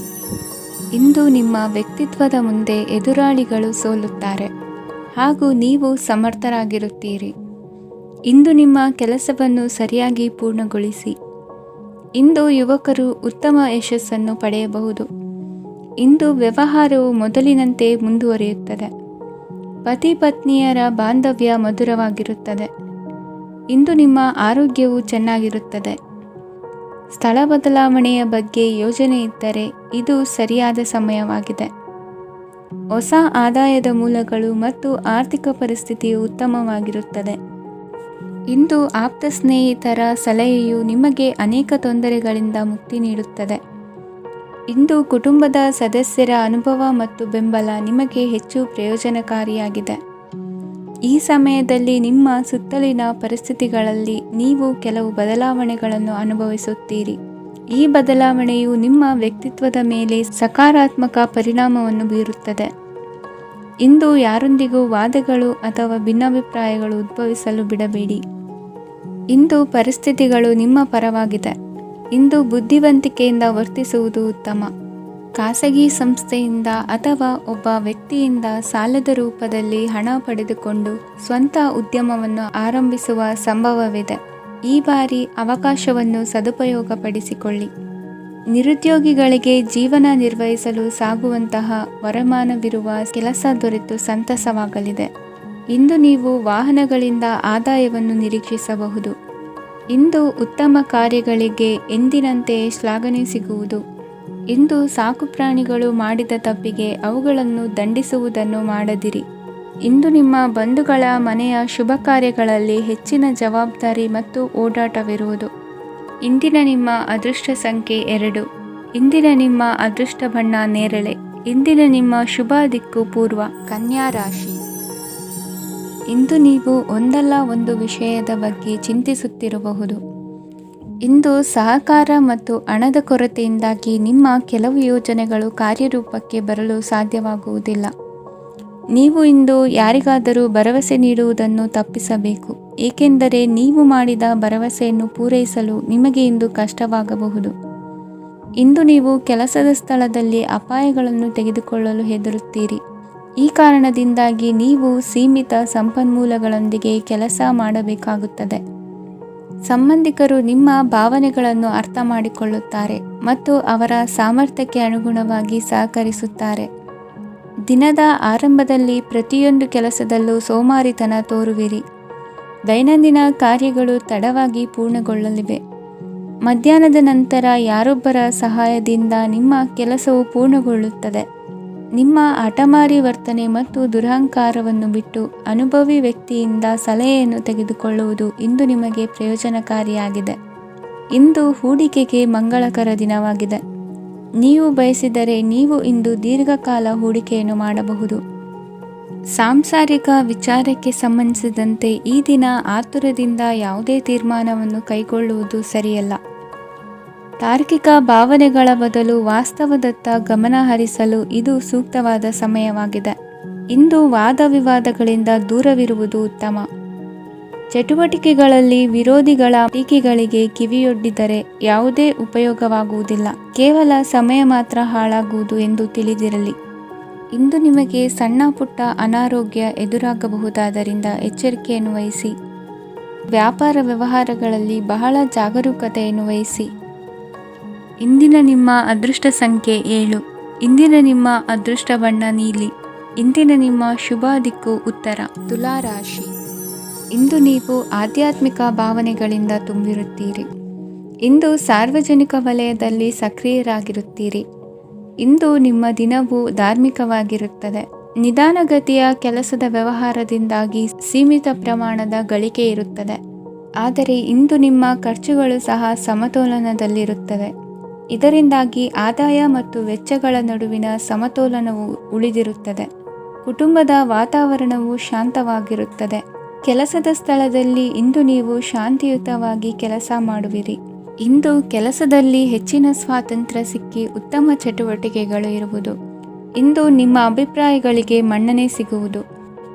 ಇಂದು ನಿಮ್ಮ ವ್ಯಕ್ತಿತ್ವದ ಮುಂದೆ ಎದುರಾಳಿಗಳು ಸೋಲುತ್ತಾರೆ ಹಾಗೂ ನೀವು ಸಮರ್ಥರಾಗಿರುತ್ತೀರಿ. ಇಂದು ನಿಮ್ಮ ಕೆಲಸವನ್ನು ಸರಿಯಾಗಿ ಪೂರ್ಣಗೊಳಿಸಿ. ಇಂದು ಯುವಕರು ಉತ್ತಮ ಯಶಸ್ಸನ್ನು ಪಡೆಯಬಹುದು. ಇಂದು ವ್ಯವಹಾರವು ಮೊದಲಿನಂತೆ ಮುಂದುವರಿಯುತ್ತದೆ. ಪತಿ ಪತ್ನಿಯರ ಬಾಂಧವ್ಯ ಮಧುರವಾಗಿರುತ್ತದೆ. ಇಂದು ನಿಮ್ಮ ಆರೋಗ್ಯವು ಚೆನ್ನಾಗಿರುತ್ತದೆ. ಸ್ಥಳ ಬದಲಾವಣೆಯ ಬಗ್ಗೆ ಯೋಜನೆ ಇದ್ದರೆ ಇದು ಸರಿಯಾದ ಸಮಯವಾಗಿದೆ. ಹೊಸ ಆದಾಯದ ಮೂಲಗಳು ಮತ್ತು ಆರ್ಥಿಕ ಪರಿಸ್ಥಿತಿಯು ಉತ್ತಮವಾಗಿರುತ್ತದೆ. ಇಂದು ಆಪ್ತ ಸ್ನೇಹಿತರ ಸಲಹೆಯು ನಿಮಗೆ ಅನೇಕ ತೊಂದರೆಗಳಿಂದ ಮುಕ್ತಿ ನೀಡುತ್ತದೆ. ಇಂದು ಕುಟುಂಬದ ಸದಸ್ಯರ ಅನುಭವ ಮತ್ತು ಬೆಂಬಲ ನಿಮಗೆ ಹೆಚ್ಚು ಪ್ರಯೋಜನಕಾರಿಯಾಗಿದೆ. ಈ ಸಮಯದಲ್ಲಿ ನಿಮ್ಮ ಸುತ್ತಲಿನ ಪರಿಸ್ಥಿತಿಗಳಲ್ಲಿ ನೀವು ಕೆಲವು ಬದಲಾವಣೆಗಳನ್ನು ಅನುಭವಿಸುತ್ತೀರಿ. ಈ ಬದಲಾವಣೆಯು ನಿಮ್ಮ ವ್ಯಕ್ತಿತ್ವದ ಮೇಲೆ ಸಕಾರಾತ್ಮಕ ಪರಿಣಾಮವನ್ನು ಬೀರುತ್ತದೆ. ಇಂದು ಯಾರೊಂದಿಗೂ ವಾದಗಳು ಅಥವಾ ಭಿನ್ನಾಭಿಪ್ರಾಯಗಳು ಉದ್ಭವಿಸಲು ಬಿಡಬೇಡಿ. ಇಂದು ಪರಿಸ್ಥಿತಿಗಳು ನಿಮ್ಮ ಪರವಾಗಿದೆ. ಇಂದು ಬುದ್ಧಿವಂತಿಕೆಯಿಂದ ವರ್ತಿಸುವುದು ಉತ್ತಮ. ಖಾಸಗಿ ಸಂಸ್ಥೆಯಿಂದ ಅಥವಾ ಒಬ್ಬ ವ್ಯಕ್ತಿಯಿಂದ ಸಾಲದ ರೂಪದಲ್ಲಿ ಹಣ ಪಡೆದುಕೊಂಡು ಸ್ವಂತ ಉದ್ಯಮವನ್ನು ಆರಂಭಿಸುವ ಸಂಭವವಿದೆ. ಈ ಬಾರಿ ಅವಕಾಶವನ್ನು ಸದುಪಯೋಗಪಡಿಸಿಕೊಳ್ಳಿ. ನಿರುದ್ಯೋಗಿಗಳಿಗೆ ಜೀವನ ನಿರ್ವಹಿಸಲು ಸಾಗುವಂತಹ ವರಮಾನವಿರುವ ಕೆಲಸ ದೊರೆತು ಸಂತಸವಾಗಲಿದೆ. ಇಂದು ನೀವು ವಾಹನಗಳಿಂದ ಆದಾಯವನ್ನು ನಿರೀಕ್ಷಿಸಬಹುದು. ಇಂದು ಉತ್ತಮ ಕಾರ್ಯಗಳಿಗೆ ಎಂದಿನಂತೆಯೇ ಶ್ಲಾಘನೆ ಸಿಗುವುದು. ಇಂದು ಸಾಕುಪ್ರಾಣಿಗಳು ಮಾಡಿದ ತಪ್ಪಿಗೆ ಅವುಗಳನ್ನು ದಂಡಿಸುವುದನ್ನು ಮಾಡದಿರಿ. ಇಂದು ನಿಮ್ಮ ಬಂಧುಗಳ ಮನೆಯ ಶುಭ ಕಾರ್ಯಗಳಲ್ಲಿ ಹೆಚ್ಚಿನ ಜವಾಬ್ದಾರಿ ಮತ್ತು ಓಡಾಟವಿರುವುದು. ಇಂದಿನ ನಿಮ್ಮ ಅದೃಷ್ಟ ಸಂಖ್ಯೆ 2. ಇಂದಿನ ನಿಮ್ಮ ಅದೃಷ್ಟ ಬಣ್ಣ ನೇರಳೆ. ಇಂದಿನ ನಿಮ್ಮ ಶುಭ ದಿಕ್ಕು ಪೂರ್ವ. ಕನ್ಯಾ ರಾಶಿ. ಇಂದು ನೀವು ಒಂದಲ್ಲ ಒಂದು ವಿಷಯದ ಬಗ್ಗೆ ಚಿಂತಿಸುತ್ತಿರಬಹುದು. ಇಂದು ಸಹಕಾರ ಮತ್ತು ಹಣದ ಕೊರತೆಯಿಂದಾಗಿ ನಿಮ್ಮ ಕೆಲವು ಯೋಜನೆಗಳು ಕಾರ್ಯರೂಪಕ್ಕೆ ಬರಲು ಸಾಧ್ಯವಾಗುವುದಿಲ್ಲ. ನೀವು ಇಂದು ಯಾರಿಗಾದರೂ ಭರವಸೆ ನೀಡುವುದನ್ನು ತಪ್ಪಿಸಬೇಕು, ಏಕೆಂದರೆ ನೀವು ಮಾಡಿದ ಭರವಸೆಯನ್ನು ಪೂರೈಸಲು ನಿಮಗೆ ಇಂದು ಕಷ್ಟವಾಗಬಹುದು. ಇಂದು ನೀವು ಕೆಲಸದ ಸ್ಥಳದಲ್ಲಿ ಅಪಾಯಗಳನ್ನು ತೆಗೆದುಕೊಳ್ಳಲು ಹೆದರುತ್ತೀರಿ. ಈ ಕಾರಣದಿಂದಾಗಿ ನೀವು ಸೀಮಿತ ಸಂಪನ್ಮೂಲಗಳೊಂದಿಗೆ ಕೆಲಸ ಮಾಡಬೇಕಾಗುತ್ತದೆ. ಸಂಬಂಧಿಕರು ನಿಮ್ಮ ಭಾವನೆಗಳನ್ನು ಅರ್ಥ ಮಾಡಿಕೊಳ್ಳುತ್ತಾರೆ ಮತ್ತು ಅವರ ಸಾಮರ್ಥ್ಯಕ್ಕೆ ಅನುಗುಣವಾಗಿ ಸಹಕರಿಸುತ್ತಾರೆ. ದಿನದ ಆರಂಭದಲ್ಲಿ ಪ್ರತಿಯೊಂದು ಕೆಲಸದಲ್ಲೂ ಸೋಮಾರಿತನ ತೋರುವಿರಿ. ದೈನಂದಿನ ಕಾರ್ಯಗಳು ತಡವಾಗಿ ಪೂರ್ಣಗೊಳ್ಳಲಿವೆ. ಮಧ್ಯಾಹ್ನದ ನಂತರ ಯಾರೊಬ್ಬರ ಸಹಾಯದಿಂದ ನಿಮ್ಮ ಕೆಲಸವು ಪೂರ್ಣಗೊಳ್ಳುತ್ತದೆ. ನಿಮ್ಮ ಹಠಮಾರಿ ವರ್ತನೆ ಮತ್ತು ದುರಹಂಕಾರವನ್ನು ಬಿಟ್ಟು ಅನುಭವಿ ವ್ಯಕ್ತಿಯಿಂದ ಸಲಹೆಯನ್ನು ತೆಗೆದುಕೊಳ್ಳುವುದು ಇಂದು ನಿಮಗೆ ಪ್ರಯೋಜನಕಾರಿಯಾಗಿದೆ. ಇಂದು ಹೂಡಿಕೆಗೆ ಮಂಗಳಕರ ದಿನವಾಗಿದೆ. ನೀವು ಬಯಸಿದರೆ ನೀವು ಇಂದು ದೀರ್ಘಕಾಲ ಹೂಡಿಕೆಯನ್ನು ಮಾಡಬಹುದು. ಸಾಂಸಾರಿಕ ವಿಚಾರಕ್ಕೆ ಸಂಬಂಧಿಸಿದಂತೆ ಈ ದಿನ ಆತುರದಿಂದ ಯಾವುದೇ ತೀರ್ಮಾನವನ್ನು ಕೈಗೊಳ್ಳುವುದು ಸರಿಯಲ್ಲ. ತಾರ್ಕಿಕ ಭಾವನೆಗಳ ಬದಲು ವಾಸ್ತವದತ್ತ ಗಮನ ಹರಿಸಲು ಇದು ಸೂಕ್ತವಾದ ಸಮಯವಾಗಿದೆ. ಇಂದು ವಾದ ವಿವಾದಗಳಿಂದ ದೂರವಿರುವುದು ಉತ್ತಮ. ಚಟುವಟಿಕೆಗಳಲ್ಲಿ ವಿರೋಧಿಗಳ ಟೀಕೆಗಳಿಗೆ ಕಿವಿಯೊಡ್ಡಿದರೆ ಯಾವುದೇ ಉಪಯೋಗವಾಗುವುದಿಲ್ಲ, ಕೇವಲ ಸಮಯ ಮಾತ್ರ ಹಾಳಾಗುವುದು ಎಂದು ತಿಳಿದಿರಲಿ. ಇಂದು ನಿಮಗೆ ಸಣ್ಣ ಪುಟ್ಟ ಅನಾರೋಗ್ಯ ಎದುರಾಗಬಹುದಾದ್ದರಿಂದ ಎಚ್ಚರಿಕೆಯನ್ನು ವಹಿಸಿ. ವ್ಯಾಪಾರ ವ್ಯವಹಾರಗಳಲ್ಲಿ ಬಹಳ ಜಾಗರೂಕತೆಯನ್ನು ವಹಿಸಿ. ಇಂದಿನ ನಿಮ್ಮ ಅದೃಷ್ಟ ಸಂಖ್ಯೆ 7. ಇಂದಿನ ನಿಮ್ಮ ಅದೃಷ್ಟ ಬಣ್ಣ ನೀಲಿ. ಇಂದಿನ ನಿಮ್ಮ ಶುಭ ದಿಕ್ಕು ಉತ್ತರ. ತುಲಾ ರಾಶಿ. ಇಂದು ನೀವು ಆಧ್ಯಾತ್ಮಿಕ ಭಾವನೆಗಳಿಂದ ತುಂಬಿರುತ್ತೀರಿ. ಇಂದು ಸಾರ್ವಜನಿಕ ವಲಯದಲ್ಲಿ ಸಕ್ರಿಯರಾಗಿರುತ್ತೀರಿ. ಇಂದು ನಿಮ್ಮ ದಿನವು ಧಾರ್ಮಿಕವಾಗಿರುತ್ತದೆ. ನಿಧಾನಗತಿಯ ಕೆಲಸದ ವ್ಯವಹಾರದಿಂದಾಗಿ ಸೀಮಿತ ಪ್ರಮಾಣದ ಗಳಿಕೆ ಇರುತ್ತದೆ. ಆದರೆ ಇಂದು ನಿಮ್ಮ ಖರ್ಚುಗಳು ಸಹ ಸಮತೋಲನದಲ್ಲಿರುತ್ತವೆ. ಇದರಿಂದಾಗಿ ಆದಾಯ ಮತ್ತು ವೆಚ್ಚಗಳ ನಡುವಿನ ಸಮತೋಲನವು ಉಳಿದಿರುತ್ತದೆ. ಕುಟುಂಬದ ವಾತಾವರಣವು ಶಾಂತವಾಗಿರುತ್ತದೆ. ಕೆಲಸದ ಸ್ಥಳದಲ್ಲಿ ಇಂದು ನೀವು ಶಾಂತಿಯುತವಾಗಿ ಕೆಲಸ ಮಾಡುವಿರಿ. ಇಂದು ಕೆಲಸದಲ್ಲಿ ಹೆಚ್ಚಿನ ಸ್ವಾತಂತ್ರ್ಯ ಸಿಕ್ಕಿ ಉತ್ತಮ ಚಟುವಟಿಕೆಗಳು ಇರುವುದು. ಇಂದು ನಿಮ್ಮ ಅಭಿಪ್ರಾಯಗಳಿಗೆ ಮನ್ನಣೆ ಸಿಗುವುದು.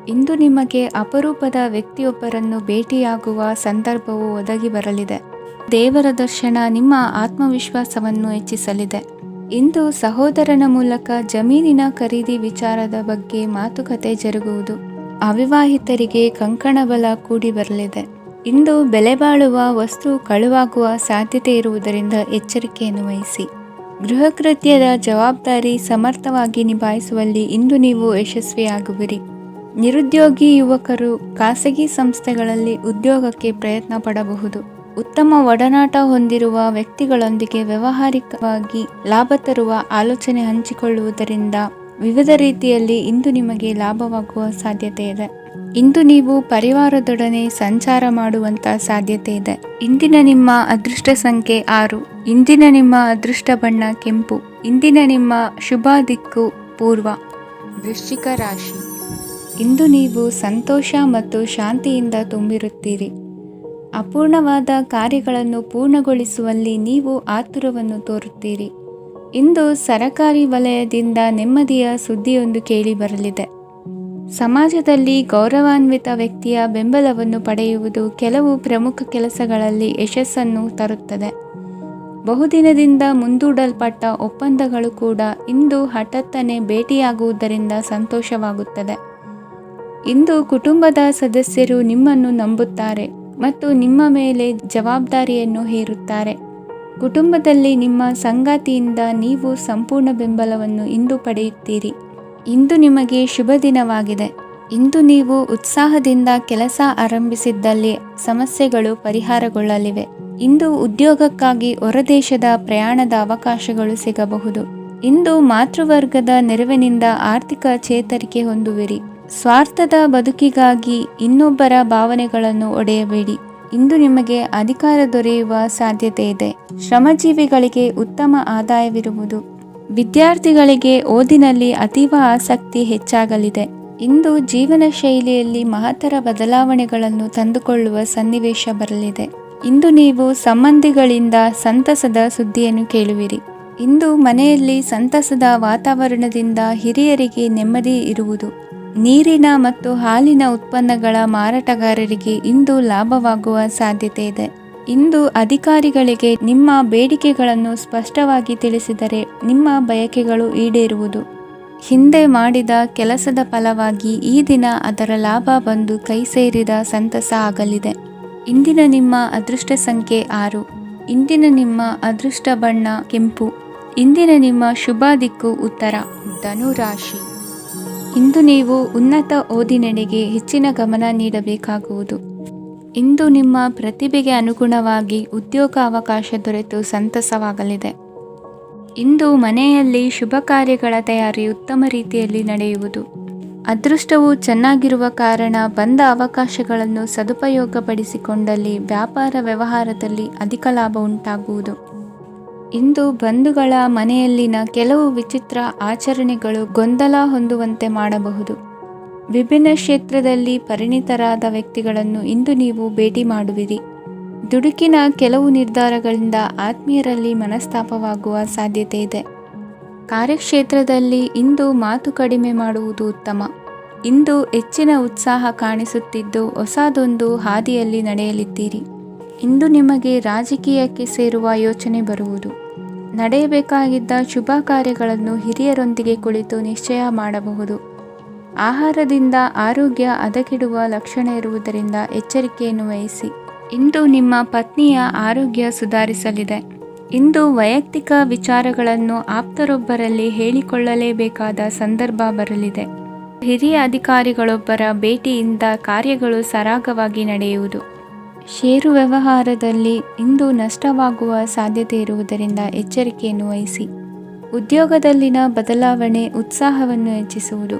ಇಂದು ನಿಮಗೆ ಅಪರೂಪದ ವ್ಯಕ್ತಿಯೊಬ್ಬರನ್ನು ಭೇಟಿಯಾಗುವ ಸಂದರ್ಭವು ಒದಗಿ ಬರಲಿದೆ. ದೇವರ ದರ್ಶನ ನಿಮ್ಮ ಆತ್ಮವಿಶ್ವಾಸವನ್ನು ಹೆಚ್ಚಿಸಲಿದೆ. ಇಂದು ಸಹೋದರನ ಮೂಲಕ ಜಮೀನಿನ ಖರೀದಿ ವಿಚಾರದ ಬಗ್ಗೆ ಮಾತುಕತೆ ಜರುಗುವುದು. ಅವಿವಾಹಿತರಿಗೆ ಕಂಕಣ ಬಲ ಕೂಡಿ ಬರಲಿದೆ. ಇಂದು ಬೆಲೆ ಬಾಳುವ ವಸ್ತು ಕಳುವಾಗುವ ಸಾಧ್ಯತೆ ಇರುವುದರಿಂದ ಎಚ್ಚರಿಕೆಯನ್ನು ವಹಿಸಿ. ಗೃಹ ಕೃತ್ಯದ ಜವಾಬ್ದಾರಿ ಸಮರ್ಥವಾಗಿ ನಿಭಾಯಿಸುವಲ್ಲಿ ಇಂದು ನೀವು ಯಶಸ್ವಿಯಾಗುವಿರಿ. ನಿರುದ್ಯೋಗಿ ಯುವಕರು ಖಾಸಗಿ ಸಂಸ್ಥೆಗಳಲ್ಲಿ ಉದ್ಯೋಗಕ್ಕೆ ಪ್ರಯತ್ನ ಪಡಬಹುದು. ಉತ್ತಮ ಒಡನಾಟ ಹೊಂದಿರುವ ವ್ಯಕ್ತಿಗಳೊಂದಿಗೆ ವ್ಯಾವಹಾರಿಕವಾಗಿ ಲಾಭ ತರುವ ಆಲೋಚನೆ ಹಂಚಿಕೊಳ್ಳುವುದರಿಂದ ವಿವಿಧ ರೀತಿಯಲ್ಲಿ ಇಂದು ನಿಮಗೆ ಲಾಭವಾಗುವ ಸಾಧ್ಯತೆ ಇದೆ. ಇಂದು ನೀವು ಪರಿವಾರದೊಡನೆ ಸಂಚಾರ ಮಾಡುವಂತ ಸಾಧ್ಯತೆ ಇದೆ. ಇಂದಿನ ನಿಮ್ಮ ಅದೃಷ್ಟ ಸಂಖ್ಯೆ 6. ಇಂದಿನ ನಿಮ್ಮ ಅದೃಷ್ಟ ಬಣ್ಣ ಕೆಂಪು. ಇಂದಿನ ನಿಮ್ಮ ಶುಭ ದಿಕ್ಕು ಪೂರ್ವ. ವೃಶ್ಚಿಕ ರಾಶಿ. ಇಂದು ನೀವು ಸಂತೋಷ ಮತ್ತು ಶಾಂತಿಯಿಂದ ತುಂಬಿರುತ್ತೀರಿ. ಅಪೂರ್ಣವಾದ ಕಾರ್ಯಗಳನ್ನು ಪೂರ್ಣಗೊಳಿಸುವಲ್ಲಿ ನೀವು ಆತುರವನ್ನು ತೋರುತ್ತೀರಿ. ಇಂದು ಸರಕಾರಿ ವಲಯದಿಂದ ನೆಮ್ಮದಿಯ ಸುದ್ದಿಯೊಂದು ಕೇಳಿ ಬರಲಿದೆ. ಸಮಾಜದಲ್ಲಿ ಗೌರವಾನ್ವಿತ ವ್ಯಕ್ತಿಯ ಬೆಂಬಲವನ್ನು ಪಡೆಯುವುದು ಕೆಲವು ಪ್ರಮುಖ ಕೆಲಸಗಳಲ್ಲಿ ಯಶಸ್ಸನ್ನು ತರುತ್ತದೆ. ಬಹುದಿನದಿಂದ ಮುಂದೂಡಲ್ಪಟ್ಟ ಒಪ್ಪಂದಗಳು ಕೂಡ ಇಂದು ಹಠಾತ್ತನೆ ಭೇಟಿಯಾಗುವುದರಿಂದ ಸಂತೋಷವಾಗುತ್ತದೆ. ಇಂದು ಕುಟುಂಬದ ಸದಸ್ಯರು ನಿಮ್ಮನ್ನು ನಂಬುತ್ತಾರೆ ಮತ್ತು ನಿಮ್ಮ ಮೇಲೆ ಜವಾಬ್ದಾರಿಯನ್ನು ಹೇರುತ್ತಾರೆ. ಕುಟುಂಬದಲ್ಲಿ ನಿಮ್ಮ ಸಂಗಾತಿಯಿಂದ ನೀವು ಸಂಪೂರ್ಣ ಬೆಂಬಲವನ್ನು ಇಂದು ಪಡೆಯುತ್ತೀರಿ. ಇಂದು ನಿಮಗೆ ಶುಭ ದಿನವಾಗಿದೆ. ಇಂದು ನೀವು ಉತ್ಸಾಹದಿಂದ ಕೆಲಸ ಆರಂಭಿಸಿದ್ದಲ್ಲಿ ಸಮಸ್ಯೆಗಳು ಪರಿಹಾರಗೊಳ್ಳಲಿವೆ. ಇಂದು ಉದ್ಯೋಗಕ್ಕಾಗಿ ಹೊರದೇಶದ ಪ್ರಯಾಣದ ಅವಕಾಶಗಳು ಸಿಗಬಹುದು. ಇಂದು ಮಾತೃವರ್ಗದ ನೆರವಿನಿಂದ ಆರ್ಥಿಕ ಚೇತರಿಕೆ ಹೊಂದುವಿರಿ. ಸ್ವಾರ್ಥದ ಬದುಕಿಗಾಗಿ ಇನ್ನೊಬ್ಬರ ಭಾವನೆಗಳನ್ನು ಒಡೆಯಬೇಡಿ. ಇಂದು ನಿಮಗೆ ಅಧಿಕಾರ ದೊರೆಯುವ ಸಾಧ್ಯತೆ ಇದೆ. ಶ್ರಮಜೀವಿಗಳಿಗೆ ಉತ್ತಮ ಆದಾಯವಿರುವುದು. ವಿದ್ಯಾರ್ಥಿಗಳಿಗೆ ಓದಿನಲ್ಲಿ ಅತೀವ ಆಸಕ್ತಿ ಹೆಚ್ಚಾಗಲಿದೆ. ಇಂದು ಜೀವನ ಶೈಲಿಯಲ್ಲಿ ಮಹತ್ತರ ಬದಲಾವಣೆಗಳನ್ನು ತಂದುಕೊಳ್ಳುವ ಸನ್ನಿವೇಶ ಬರಲಿದೆ. ಇಂದು ನೀವು ಸಂಬಂಧಿಗಳಿಂದ ಸಂತಸದ ಸುದ್ದಿಯನ್ನು ಕೇಳುವಿರಿ. ಇಂದು ಮನೆಯಲ್ಲಿ ಸಂತಸದ ವಾತಾವರಣದಿಂದ ಹಿರಿಯರಿಗೆ ನೆಮ್ಮದಿ ಇರುವುದು. ನೀರಿನ ಮತ್ತು ಹಾಲಿನ ಉತ್ಪನ್ನಗಳ ಮಾರಾಟಗಾರರಿಗೆ ಇಂದು ಲಾಭವಾಗುವ ಸಾಧ್ಯತೆ ಇದೆ. ಇಂದು ಅಧಿಕಾರಿಗಳಿಗೆ ನಿಮ್ಮ ಬೇಡಿಕೆಗಳನ್ನು ಸ್ಪಷ್ಟವಾಗಿ ತಿಳಿಸಿದರೆ ನಿಮ್ಮ ಬಯಕೆಗಳು ಈಡೇರುವುದು. ಹಿಂದೆ ಮಾಡಿದ ಕೆಲಸದ ಫಲವಾಗಿ ಈ ದಿನ ಅದರ ಲಾಭ ಬಂದು ಕೈ ಸೇರಿದ ಸಂತಸ ಆಗಲಿದೆ. ಇಂದಿನ ನಿಮ್ಮ ಅದೃಷ್ಟ ಸಂಖ್ಯೆ 6. ಇಂದಿನ ನಿಮ್ಮ ಅದೃಷ್ಟ ಬಣ್ಣ ಕೆಂಪು. ಇಂದಿನ ನಿಮ್ಮ ಶುಭ ದಿಕ್ಕು ಉತ್ತರ. ಧನುರಾಶಿ. ಇಂದು ನೀವು ಉನ್ನತ ಓದಿನೆಡೆಗೆ ಹೆಚ್ಚಿನ ಗಮನ ನೀಡಬೇಕಾಗುವುದು. ಇಂದು ನಿಮ್ಮ ಪ್ರತಿಭೆಗೆ ಅನುಗುಣವಾಗಿ ಉದ್ಯೋಗ ಅವಕಾಶ ದೊರೆತು ಸಂತಸವಾಗಲಿದೆ. ಇಂದು ಮನೆಯಲ್ಲಿ ಶುಭ ಕಾರ್ಯಗಳ ತಯಾರಿ ಉತ್ತಮ ರೀತಿಯಲ್ಲಿ ನಡೆಯುವುದು. ಅದೃಷ್ಟವು ಚೆನ್ನಾಗಿರುವ ಕಾರಣ ಬಂದ ಅವಕಾಶಗಳನ್ನು ಸದುಪಯೋಗಪಡಿಸಿಕೊಂಡಲ್ಲಿ ವ್ಯಾಪಾರ ವ್ಯವಹಾರದಲ್ಲಿ ಅಧಿಕ ಲಾಭ ಉಂಟಾಗುವುದು. ಇಂದು ಬಂಧುಗಳ ಮನೆಯಲ್ಲಿನ ಕೆಲವು ವಿಚಿತ್ರ ಆಚರಣೆಗಳು ಗೊಂದಲ ಹೊಂದುವಂತೆ ಮಾಡಬಹುದು. ವಿಭಿನ್ನ ಕ್ಷೇತ್ರದಲ್ಲಿ ಪರಿಣಿತರಾದ ವ್ಯಕ್ತಿಗಳನ್ನು ಇಂದು ನೀವು ಭೇಟಿ ಮಾಡುವಿರಿ. ದುಡುಕಿನ ಕೆಲವು ನಿರ್ಧಾರಗಳಿಂದ ಆತ್ಮೀಯರಲ್ಲಿ ಮನಸ್ತಾಪವಾಗುವ ಸಾಧ್ಯತೆ ಇದೆ. ಕಾರ್ಯಕ್ಷೇತ್ರದಲ್ಲಿ ಇಂದು ಮಾತು ಕಡಿಮೆ ಮಾಡುವುದು ಉತ್ತಮ. ಇಂದು ಹೆಚ್ಚಿನ ಉತ್ಸಾಹ ಕಾಣಿಸುತ್ತಿದ್ದು ಹೊಸದೊಂದು ಹಾದಿಯಲ್ಲಿ ನಡೆಯಲಿದ್ದೀರಿ. ಇಂದು ನಿಮಗೆ ರಾಜಕೀಯಕ್ಕೆ ಸೇರುವ ಯೋಚನೆ ಬರುವುದು. ನಡೆಯಬೇಕಾಗಿದ್ದ ಶುಭ ಕಾರ್ಯಗಳನ್ನು ಹಿರಿಯರೊಂದಿಗೆ ಕುಳಿತು ನಿಶ್ಚಯ ಮಾಡಬಹುದು. ಆಹಾರದಿಂದ ಆರೋಗ್ಯ ಹದಗೆಡುವ ಲಕ್ಷಣ ಇರುವುದರಿಂದ ಎಚ್ಚರಿಕೆಯನ್ನು ವಹಿಸಿ. ಇಂದು ನಿಮ್ಮ ಪತ್ನಿಯ ಆರೋಗ್ಯ ಸುಧಾರಿಸಲಿದೆ. ಇಂದು ವೈಯಕ್ತಿಕ ವಿಚಾರಗಳನ್ನು ಆಪ್ತರೊಬ್ಬರಲ್ಲಿ ಹೇಳಿಕೊಳ್ಳಲೇಬೇಕಾದ ಸಂದರ್ಭ ಬರಲಿದೆ. ಹಿರಿಯ ಅಧಿಕಾರಿಗಳೊಬ್ಬರ ಭೇಟಿಯಿಂದ ಕಾರ್ಯಗಳು ಸರಾಗವಾಗಿ ನಡೆಯುವುದು. ಷೇರು ವ್ಯವಹಾರದಲ್ಲಿ ಇಂದು ನಷ್ಟವಾಗುವ ಸಾಧ್ಯತೆ ಇರುವುದರಿಂದ ಎಚ್ಚರಿಕೆಯನ್ನು ವಹಿಸಿ. ಉದ್ಯೋಗದಲ್ಲಿನ ಬದಲಾವಣೆ ಉತ್ಸಾಹವನ್ನು ಹೆಚ್ಚಿಸುವುದು.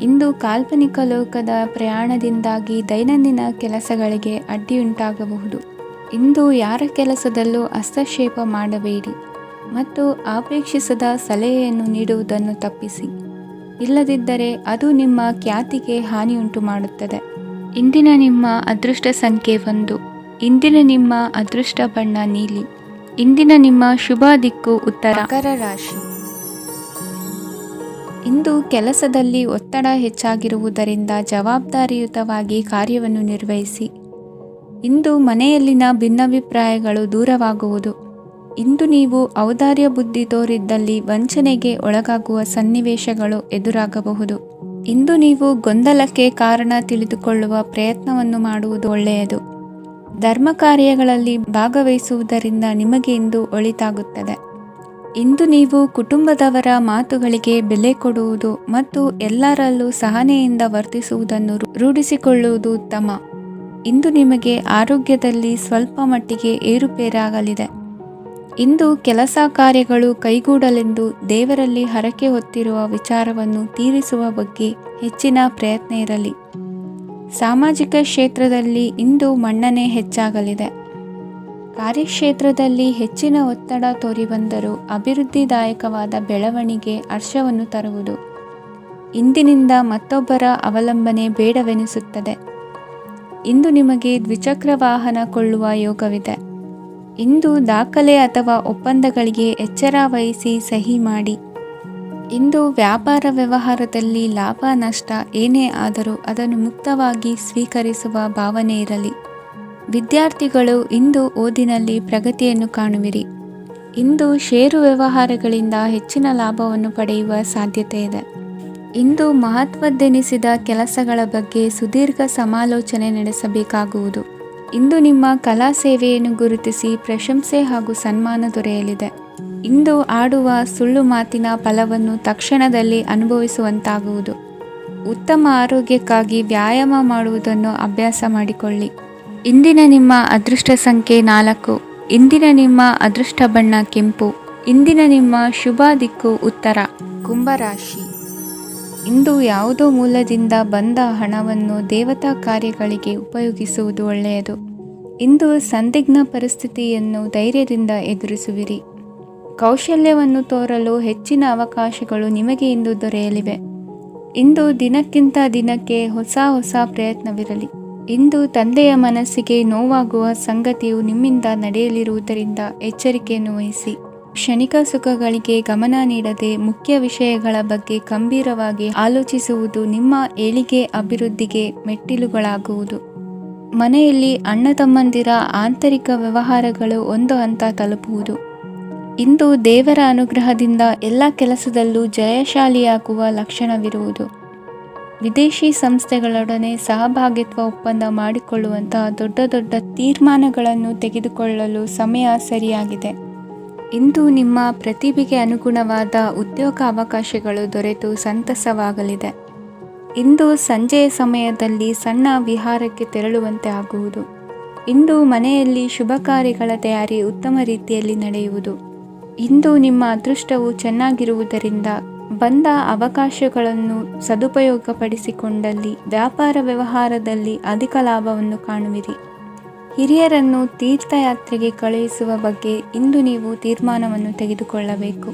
ಇಂದು ಕಾಲ್ಪನಿಕ ಲೋಕದ ಪ್ರಯಾಣದಿಂದಾಗಿ ದೈನಂದಿನ ಕೆಲಸಗಳಿಗೆ ಅಡ್ಡಿಯುಂಟಾಗಬಹುದು. ಇಂದು ಯಾರ ಕೆಲಸದಲ್ಲೂ ಹಸ್ತಕ್ಷೇಪ ಮಾಡಬೇಡಿ ಮತ್ತು ಅಪೇಕ್ಷಿಸದ ಸಲಹೆಯನ್ನು ನೀಡುವುದನ್ನು ತಪ್ಪಿಸಿ. ಇಲ್ಲದಿದ್ದರೆ ಅದು ನಿಮ್ಮ ಖ್ಯಾತಿಗೆ ಹಾನಿಯುಂಟು ಮಾಡುತ್ತದೆ. ಇಂದಿನ ನಿಮ್ಮ ಅದೃಷ್ಟ ಸಂಖ್ಯೆ 1. ಇಂದಿನ ನಿಮ್ಮ ಅದೃಷ್ಟ ಬಣ್ಣ ನೀಲಿ. ಇಂದಿನ ನಿಮ್ಮ ಶುಭ ದಿಕ್ಕು ಉತ್ತರ. ಮಕರ ರಾಶಿ. ಇಂದು ಕೆಲಸದಲ್ಲಿ ಒತ್ತಡ ಹೆಚ್ಚಾಗಿರುವುದರಿಂದ ಜವಾಬ್ದಾರಿಯುತವಾಗಿ ಕಾರ್ಯವನ್ನು ನಿರ್ವಹಿಸಿ. ಇಂದು ಮನೆಯಲ್ಲಿನ ಭಿನ್ನಾಭಿಪ್ರಾಯಗಳು ದೂರವಾಗುವುದು. ಇಂದು ನೀವು ಔದಾರ್ಯ ಬುದ್ಧಿ ತೋರಿದ್ದಲ್ಲಿ ವಂಚನೆಗೆ ಒಳಗಾಗುವ ಸನ್ನಿವೇಶಗಳು ಎದುರಾಗಬಹುದು. ಇಂದು ನೀವು ಗೊಂದಲಕ್ಕೆ ಕಾರಣ ತಿಳಿದುಕೊಳ್ಳುವ ಪ್ರಯತ್ನವನ್ನು ಮಾಡುವುದು ಒಳ್ಳೆಯದು. ಧರ್ಮ ಕಾರ್ಯಗಳಲ್ಲಿ ಭಾಗವಹಿಸುವುದರಿಂದ ನಿಮಗೆ ಇಂದು ಒಳಿತಾಗುತ್ತದೆ. ಇಂದು ನೀವು ಕುಟುಂಬದವರ ಮಾತುಗಳಿಗೆ ಬೆಲೆ ಕೊಡುವುದು ಮತ್ತು ಎಲ್ಲರಲ್ಲೂ ಸಹನೆಯಿಂದ ವರ್ತಿಸುವುದನ್ನು ರೂಢಿಸಿಕೊಳ್ಳುವುದು ಉತ್ತಮ. ಇಂದು ನಿಮಗೆ ಆರೋಗ್ಯದಲ್ಲಿ ಸ್ವಲ್ಪ ಮಟ್ಟಿಗೆ ಏರುಪೇರಾಗಲಿದೆ. ಇಂದು ಕೆಲಸ ಕಾರ್ಯಗಳು ಕೈಗೂಡಲೆಂದು ದೇವರಲ್ಲಿ ಹರಕೆ ಹೊತ್ತಿರುವ ವಿಚಾರವನ್ನು ತೀರಿಸುವ ಬಗ್ಗೆ ಹೆಚ್ಚಿನ ಪ್ರಯತ್ನ ಇರಲಿ. ಸಾಮಾಜಿಕ ಕ್ಷೇತ್ರದಲ್ಲಿ ಇಂದು ಮನ್ನಣೆ ಹೆಚ್ಚಾಗಲಿದೆ. ಕಾರ್ಯಕ್ಷೇತ್ರದಲ್ಲಿ ಹೆಚ್ಚಿನ ಒತ್ತಡ ತೋರಿಬಂದರೂ ಅಭಿವೃದ್ಧಿದಾಯಕವಾದ ಬೆಳವಣಿಗೆ ಹರ್ಷವನ್ನು ತರುವುದು. ಇಂದಿನಿಂದ ಮತ್ತೊಬ್ಬರ ಅವಲಂಬನೆ ಬೇಡವೆನಿಸುತ್ತದೆ. ಇಂದು ನಿಮಗೆ ದ್ವಿಚಕ್ರ ವಾಹನ ಕೊಳ್ಳುವ ಯೋಗವಿದೆ. ಇಂದು ದಾಖಲೆ ಅಥವಾ ಒಪ್ಪಂದಗಳಿಗೆ ಎಚ್ಚರ ವಹಿಸಿ ಸಹಿ ಮಾಡಿ. ಇಂದು ವ್ಯಾಪಾರ ವ್ಯವಹಾರದಲ್ಲಿ ಲಾಭ ನಷ್ಟ ಏನೇ ಆದರೂ ಅದನ್ನು ಮುಕ್ತವಾಗಿ ಸ್ವೀಕರಿಸುವ ಭಾವನೆ ಇರಲಿ. ವಿದ್ಯಾರ್ಥಿಗಳು ಇಂದು ಓದಿನಲ್ಲಿ ಪ್ರಗತಿಯನ್ನು ಕಾಣುವಿರಿ. ಇಂದು ಷೇರು ವ್ಯವಹಾರಗಳಿಂದ ಹೆಚ್ಚಿನ ಲಾಭವನ್ನು ಪಡೆಯುವ ಸಾಧ್ಯತೆ ಇದೆ. ಇಂದು ಮಹತ್ವದ್ದೆನಿಸಿದ ಕೆಲಸಗಳ ಬಗ್ಗೆ ಸುದೀರ್ಘ ಸಮಾಲೋಚನೆ ನಡೆಸಬೇಕಾಗುವುದು. ಇಂದು ನಿಮ್ಮ ಕಲಾ ಸೇವೆಯನ್ನು ಗುರುತಿಸಿ ಪ್ರಶಂಸೆ ಹಾಗೂ ಸನ್ಮಾನ ದೊರೆಯಲಿದೆ. ಇಂದು ಆಡುವ ಸುಳ್ಳು ಮಾತಿನ ಫಲವನ್ನು ತಕ್ಷಣದಲ್ಲಿ ಅನುಭವಿಸುವಂತಾಗುವುದು. ಉತ್ತಮ ಆರೋಗ್ಯಕ್ಕಾಗಿ ವ್ಯಾಯಾಮ ಮಾಡುವುದನ್ನು ಅಭ್ಯಾಸ ಮಾಡಿಕೊಳ್ಳಿ. ಇಂದಿನ ನಿಮ್ಮ ಅದೃಷ್ಟ ಸಂಖ್ಯೆ 4. ಇಂದಿನ ನಿಮ್ಮ ಅದೃಷ್ಟ ಬಣ್ಣ ಕೆಂಪು. ಇಂದಿನ ನಿಮ್ಮ ಶುಭ ದಿಕ್ಕು ಉತ್ತರ. ಕುಂಭರಾಶಿ. ಇಂದು ಯಾವುದೋ ಮೂಲದಿಂದ ಬಂದ ಹಣವನ್ನು ದೇವತಾ ಕಾರ್ಯಗಳಿಗೆ ಉಪಯೋಗಿಸುವುದು ಒಳ್ಳೆಯದು. ಇಂದು ಸಂದಿಗ್ಧ ಪರಿಸ್ಥಿತಿಯನ್ನು ಧೈರ್ಯದಿಂದ ಎದುರಿಸುವಿರಿ. ಕೌಶಲ್ಯವನ್ನು ತೋರಲು ಹೆಚ್ಚಿನ ಅವಕಾಶಗಳು ನಿಮಗೆ ಇಂದು ದೊರೆಯಲಿವೆ. ಇಂದು ದಿನಕ್ಕಿಂತ ದಿನಕ್ಕೆ ಹೊಸ ಪ್ರಯತ್ನವಿರಲಿ. ಇಂದು ತಂದೆಯ ಮನಸ್ಸಿಗೆ ನೋವಾಗುವ ಸಂಗತಿಯು ನಿಮ್ಮಿಂದ ನಡೆಯಲಿರುವುದರಿಂದ ಎಚ್ಚರಿಕೆಯನ್ನು ವಹಿಸಿ. ಕ್ಷಣಿಕ ಸುಖಗಳಿಗೆ ಗಮನ ನೀಡದೆ ಮುಖ್ಯ ವಿಷಯಗಳ ಬಗ್ಗೆ ಗಂಭೀರವಾಗಿ ಆಲೋಚಿಸುವುದು ನಿಮ್ಮ ಏಳಿಗೆ ಅಭಿವೃದ್ಧಿಗೆ ಮೆಟ್ಟಿಲುಗಳಾಗುವುದು. ಮನೆಯಲ್ಲಿ ಅಣ್ಣ ತಮ್ಮಂದಿರ ಆಂತರಿಕ ವ್ಯವಹಾರಗಳು ಒಂದು ಹಂತ ತಲುಪುವುದು. ಇಂದು ದೇವರ ಅನುಗ್ರಹದಿಂದ ಎಲ್ಲ ಕೆಲಸದಲ್ಲೂ ಜಯಶಾಲಿಯಾಗುವ ಲಕ್ಷಣವಿರುವುದು. ವಿದೇಶಿ ಸಂಸ್ಥೆಗಳೊಡನೆ ಸಹಭಾಗಿತ್ವ ಒಪ್ಪಂದ ಮಾಡಿಕೊಳ್ಳುವಂತಹ ದೊಡ್ಡ ತೀರ್ಮಾನಗಳನ್ನು ತೆಗೆದುಕೊಳ್ಳಲು ಸಮಯ ಸರಿಯಾಗಿದೆ. ಇಂದು ನಿಮ್ಮ ಪ್ರತಿಭೆಗೆ ಅನುಗುಣವಾದ ಉದ್ಯೋಗ ಅವಕಾಶಗಳು ದೊರೆತು ಸಂತಸವಾಗಲಿದೆ. ಇಂದು ಸಂಜೆಯ ಸಮಯದಲ್ಲಿ ಸಣ್ಣ ವಿಹಾರಕ್ಕೆ ತೆರಳುವಂತೆ ಆಗುವುದು. ಇಂದು ಮನೆಯಲ್ಲಿ ಶುಭ ಕಾರ್ಯಗಳ ತಯಾರಿ ಉತ್ತಮ ರೀತಿಯಲ್ಲಿ ನಡೆಯುವುದು. ಇಂದು ನಿಮ್ಮ ಅದೃಷ್ಟವು ಚೆನ್ನಾಗಿರುವುದರಿಂದ ಬಂದ ಅವಕಾಶಗಳನ್ನು ಸದುಪಯೋಗಪಡಿಸಿಕೊಂಡಲ್ಲಿ ವ್ಯಾಪಾರ ವ್ಯವಹಾರದಲ್ಲಿ ಅಧಿಕ ಲಾಭವನ್ನು ಕಾಣುವಿರಿ. ಹಿರಿಯರನ್ನು ತೀರ್ಥಯಾತ್ರೆಗೆ ಕಳುಹಿಸುವ ಬಗ್ಗೆ ಇಂದು ನೀವು ತೀರ್ಮಾನವನ್ನು ತೆಗೆದುಕೊಳ್ಳಬೇಕು.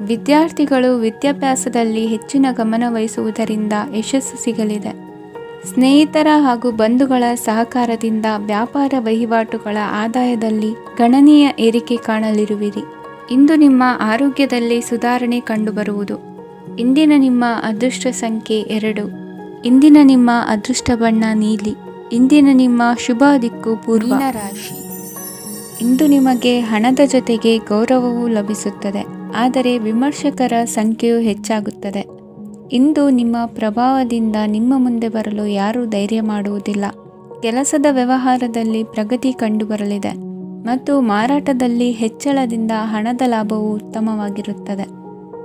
ವಿದ್ಯಾರ್ಥಿಗಳು ವಿದ್ಯಾಭ್ಯಾಸದಲ್ಲಿ ಹೆಚ್ಚಿನ ಗಮನ ವಹಿಸುವುದರಿಂದ ಯಶಸ್ಸು ಸಿಗಲಿದೆ. ಸ್ನೇಹಿತರ ಹಾಗೂ ಬಂಧುಗಳ ಸಹಕಾರದಿಂದ ವ್ಯಾಪಾರ ವಹಿವಾಟುಗಳ ಆದಾಯದಲ್ಲಿ ಗಣನೀಯ ಏರಿಕೆ ಕಾಣಲಿರುವಿರಿ. ಇಂದು ನಿಮ್ಮ ಆರೋಗ್ಯದಲ್ಲಿ ಸುಧಾರಣೆ ಕಂಡುಬರುವುದು. ಇಂದಿನ ನಿಮ್ಮ ಅದೃಷ್ಟ ಸಂಖ್ಯೆ 2. ಇಂದಿನ ನಿಮ್ಮ ಅದೃಷ್ಟ ಬಣ್ಣ ನೀಲಿ. ಇಂದಿನ ನಿಮ್ಮ ಶುಭ ದಿಕ್ಕು ಪೂರ್ವ. ರಾಶಿ. ಇಂದು ನಿಮಗೆ ಹಣದ ಜೊತೆಗೆ ಗೌರವವೂ ಲಭಿಸುತ್ತದೆ, ಆದರೆ ವಿಮರ್ಶಕರ ಸಂಖ್ಯೆಯೂ ಹೆಚ್ಚಾಗುತ್ತದೆ. ಇಂದು ನಿಮ್ಮ ಪ್ರಭಾವದಿಂದ ನಿಮ್ಮ ಮುಂದೆ ಬರಲು ಯಾರೂ ಧೈರ್ಯ ಮಾಡುವುದಿಲ್ಲ. ಕೆಲಸದ ವ್ಯವಹಾರದಲ್ಲಿ ಪ್ರಗತಿ ಕಂಡುಬರಲಿದೆ ಮತ್ತು ಮಾರಾಟದಲ್ಲಿ ಹೆಚ್ಚಳದಿಂದ ಹಣದ ಲಾಭವು ಉತ್ತಮವಾಗಿರುತ್ತದೆ.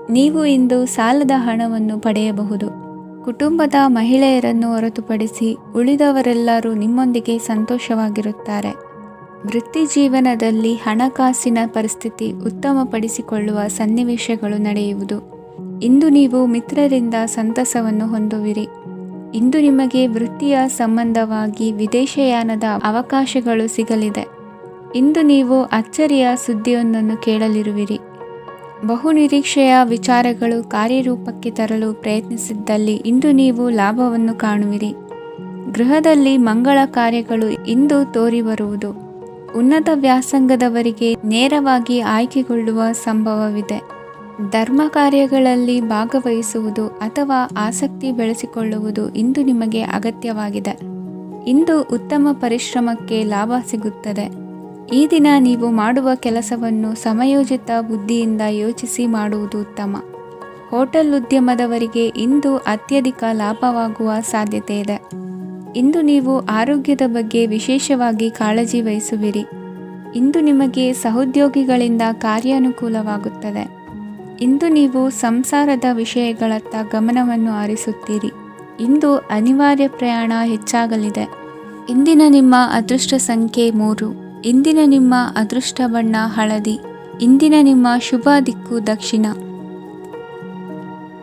ನೀವು ಇಂದು ಸಾಲದ ಹಣವನ್ನು ಪಡೆಯಬಹುದು. ಕುಟುಂಬದ ಮಹಿಳೆಯರನ್ನು ಹೊರತುಪಡಿಸಿ ಉಳಿದವರೆಲ್ಲರೂ ನಿಮ್ಮೊಂದಿಗೆ ಸಂತೋಷವಾಗಿರುತ್ತಾರೆ. ವೃತ್ತಿ ಜೀವನದಲ್ಲಿ ಹಣಕಾಸಿನ ಪರಿಸ್ಥಿತಿ ಉತ್ತಮಪಡಿಸಿಕೊಳ್ಳುವ ಸನ್ನಿವೇಶಗಳು ನಡೆಯುವುದು. ಇಂದು ನೀವು ಮಿತ್ರರಿಂದ ಸಂತಸವನ್ನು ಹೊಂದುವಿರಿ. ಇಂದು ನಿಮಗೆ ವೃತ್ತಿಯ ಸಂಬಂಧವಾಗಿ ವಿದೇಶಯಾನದ ಅವಕಾಶಗಳು ಸಿಗಲಿದೆ. ಇಂದು ನೀವು ಅಚ್ಚರಿಯ ಸುದ್ದಿಯೊಂದನ್ನು ಕೇಳಲಿರುವಿರಿ. ಬಹುನಿರೀಕ್ಷೆಯ ವಿಚಾರಗಳು ಕಾರ್ಯರೂಪಕ್ಕೆ ತರಲು ಪ್ರಯತ್ನಿಸಿದ್ದಲ್ಲಿ ಇಂದು ನೀವು ಲಾಭವನ್ನು ಕಾಣುವಿರಿ. ಗೃಹದಲ್ಲಿ ಮಂಗಳ ಕಾರ್ಯಗಳು ಇಂದು ತೋರಿಬರುವುದು. ಉನ್ನತ ವ್ಯಾಸಂಗದವರಿಗೆ ನೇರವಾಗಿ ಆಯ್ಕೆಗೊಳ್ಳುವ ಸಂಭವವಿದೆ. ಧರ್ಮ ಕಾರ್ಯಗಳಲ್ಲಿ ಭಾಗವಹಿಸುವುದು ಅಥವಾ ಆಸಕ್ತಿ ಬೆಳೆಸಿಕೊಳ್ಳುವುದು ಇಂದು ನಿಮಗೆ ಅಗತ್ಯವಾಗಿದೆ. ಇಂದು ಉತ್ತಮ ಪರಿಶ್ರಮಕ್ಕೆ ಲಾಭ ಸಿಗುತ್ತದೆ. ಈ ದಿನ ನೀವು ಮಾಡುವ ಕೆಲಸವನ್ನು ಸಮಯೋಚಿತ ಬುದ್ಧಿಯಿಂದ ಯೋಚಿಸಿ ಮಾಡುವುದು ಉತ್ತಮ. ಹೋಟೆಲ್ ಉದ್ಯಮದವರಿಗೆ ಇಂದು ಅತ್ಯಧಿಕ ಲಾಭವಾಗುವ ಸಾಧ್ಯತೆ ಇದೆ. ಇಂದು ನೀವು ಆರೋಗ್ಯದ ಬಗ್ಗೆ ವಿಶೇಷವಾಗಿ ಕಾಳಜಿ ವಹಿಸುವಿರಿ. ಇಂದು ನಿಮಗೆ ಸಹೋದ್ಯೋಗಿಗಳಿಂದ ಕಾರ್ಯಾನುಕೂಲವಾಗುತ್ತದೆ. ಇಂದು ನೀವು ಸಂಸಾರದ ವಿಷಯಗಳತ್ತ ಗಮನವನ್ನು ಹರಿಸುತ್ತೀರಿ. ಇಂದು ಅನಿವಾರ್ಯ ಪ್ರಯಾಣ ಹೆಚ್ಚಾಗಲಿದೆ. ಇಂದಿನ ನಿಮ್ಮ ಅದೃಷ್ಟ ಸಂಖ್ಯೆ 3. ಇಂದಿನ ನಿಮ್ಮ ಅದೃಷ್ಟ ಬಣ್ಣ ಹಳದಿ. ಇಂದಿನ ನಿಮ್ಮ ಶುಭ ದಿಕ್ಕು ದಕ್ಷಿಣ.